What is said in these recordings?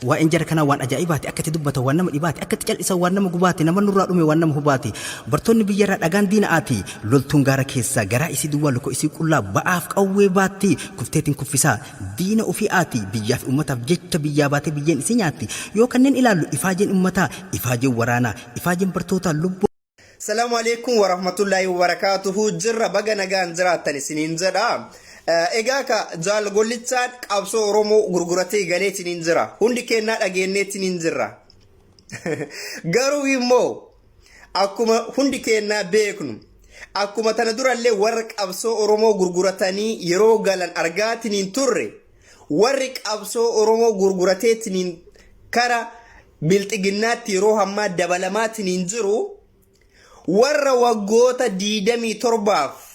وإن جركنا وان أجائبات أكت دبته وان نم إبات أكت جل إسا وان نم قباتي نمن نور أمي وان نم هباتي برتون بيجرا أجان دين آتي لولتون غارا كيسا غرا إسي دوال لكو إسي كلا بعاف قوي باتي كفتين كفسا دين أفي آتي بياف أمتا بجت بياباتي بيجين إسينياتي يو كنن إلالو إفاجين أمتا إفاجين ورانا إفاجين برتوتا لبو. السلام عليكم ورحمة الله وبركاته. جرّا بقى نجان زرعتني سنين زرع. إجاكا جال قولتان أبصو رومو غرغرتي غليت ننزرا هندي كنا أجنيت ننزرا قروي مو أكما هندي كنا بيكنو أكما تندور اللي ورك أبصو رومو غرغرتاني يرو غلان أرغات ننتوري ورك أبصو رومو غرغرتي ننكرا بلتقنات يرو هما دبلمات ننزرو ورّا وقوتا ديدمي ترباف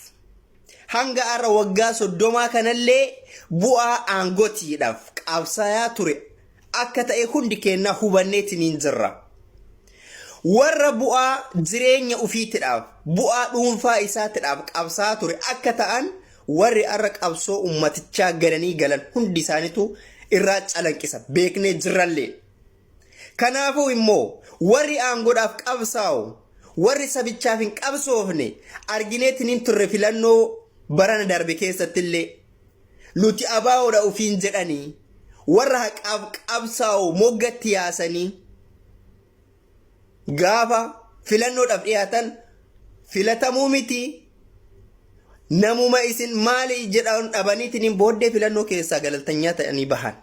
hanga ara waggaa soddoma kanallee bu'aa aangotiidhaaf qabsaa'aa ture akka ta'e hundi kenna hubanneetiin jirra. Warra bu'aa jireenya ufiitidhaaf bu'aa dhuunfaa isaatidhaaf qabsaa'aa ture akka ta'an warri arra qabsoo ummatichaa galanii galan hundi isaaniitu irraa calanqisa beeknee jirrallee. Kanaafuu immoo warri aangoodhaaf qabsaa'u warri sabichaaf hin qabsoofne argineetiin turre filannoo barana darbe keessattillee nuti abaa'oodha ufiin jedhanii warra haqaaf qabsaa'u moggatti yaasanii gaafa filannoodhaaf dhiyaatan filatamuu miti namuma isin maali jedhan dhabaniitiin booddee filannoo keessaa galaltanyaa ta'anii bahan.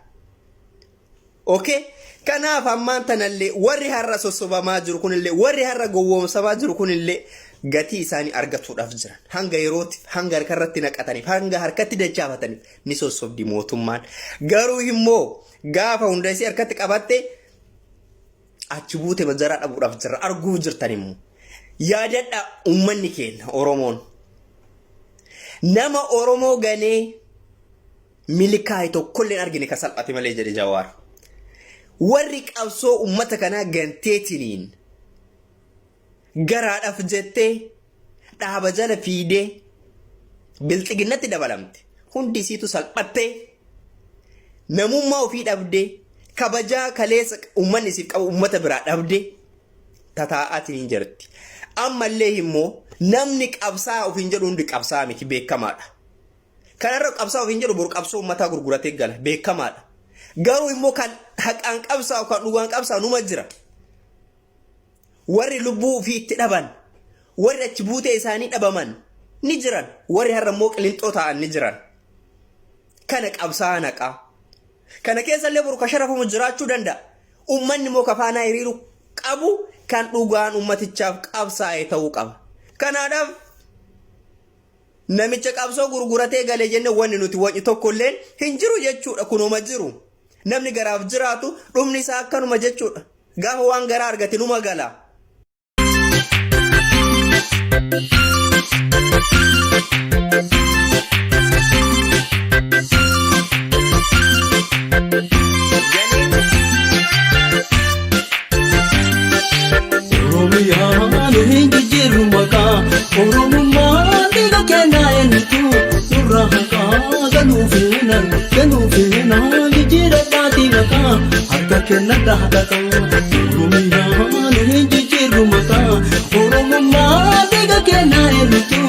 Okay? Kanaaf ammaan tanallee warri har'a sossobamaa jiru kunillee warri har'a gowwoomsamaa jiru kunillee gatii isaanii argatuudhaaf jiran hanga yerootiif hanga harkarratti naqataniif hanga harkatti dachaafataniif ni sossobdi mootummaan. Garuu immoo gaafa hunda isii harkatti qabatte achi buute majaraa dhabuudhaaf jira arguu jirtan immoo yaadadha ummanni keenya Oromoon nama Oromoo ganee milkaa'e tokkolleen argine ka salphate malee jedhe Jawaar. Warri qabsoo ummata kanaa ganteetiniin garaadhaaf jettee dhaaba jala fiidee bilxiginnatti dabalamte hundi isiitu salphattee namummaa ofii dhabdee kabajaa kaleessa ummanni isiif qabu ummata biraa dhabdee tataa'aatiin jirti. Ammallee immoo namni qabsaa ofiin jedhu hundi qabsaa miti beekamaadha. Kanarra qabsaa ofiin jedhu boru qabsoo ummataa gurguratee gala beekamaadha. Garuu immoo kan haqaan qabsaa kan dhugaan qabsaa numa jira. Warri lubbuu ofii itti dhaban warri achi buutee isaanii dhabaman ni jiran warri har'a immoo qilixoo ta'an ni jiran. Kana qabsaa naqaa. Kana keessallee boru ka sharafamu jiraachuu danda'a. Ummanni immoo kafaanaa hiriiru qabu kan dhugaan ummatichaaf qabsaa'e ta'uu qaba. Kanaadhaaf namicha qabsoo gurguratee galee jenne wanni nuti wajji tokkolleen hin jiru jechuudha kunuma jiru. Namni garaaf jiraatu dhumni isaa akkanuma jechuudha. Gaafa waan garaa argate numa gala. Oromiyaan hindi jiru maka Oromummaan dhiiga kennaa eenyutu nurra haqaa galuufeenaan jijjiiradhaati maka harka kennadha haqaqa. Oromiyaan hindi jiru maka Oromummaan dhiiga kennaa eenyutu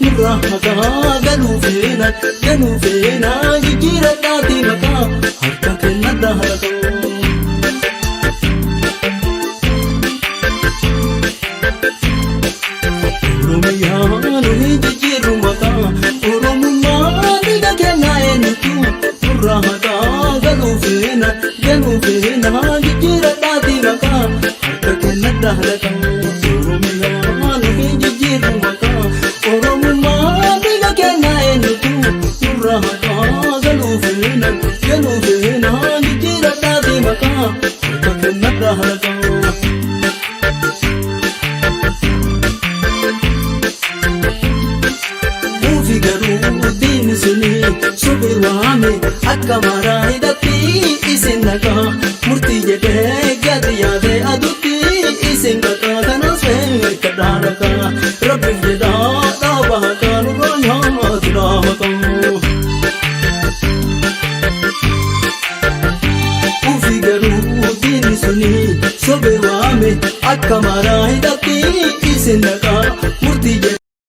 nurra haqaa galuufeenaan jijjiiradhaati maka harka kennadha haqaqa. Oromiyaan hindi jiru maka Oromummaan dhiiga kennaa eenyutu nurra haqaa galuufeenaan jijjiiradhaati maka harka kennadha haqaqa. Oromiyaan hindi jiru maka Oromummaan dhiiga kennaa eenyutu nurra haqaa galuufeenaan jijjiiradhaati maka harka kennadha haqaqa. Subir waame akka maraa hidhatti isin naqa murtii jedhee gadi yaadee aduutti isin qaqa kanas beeka dhaadhaqa rabbiif jedhaa dhaaba haqaa nurraa nyaatu dhaabaqaa. Ufi garuu sobe waame akka maraa hidhatti isin dhaqaa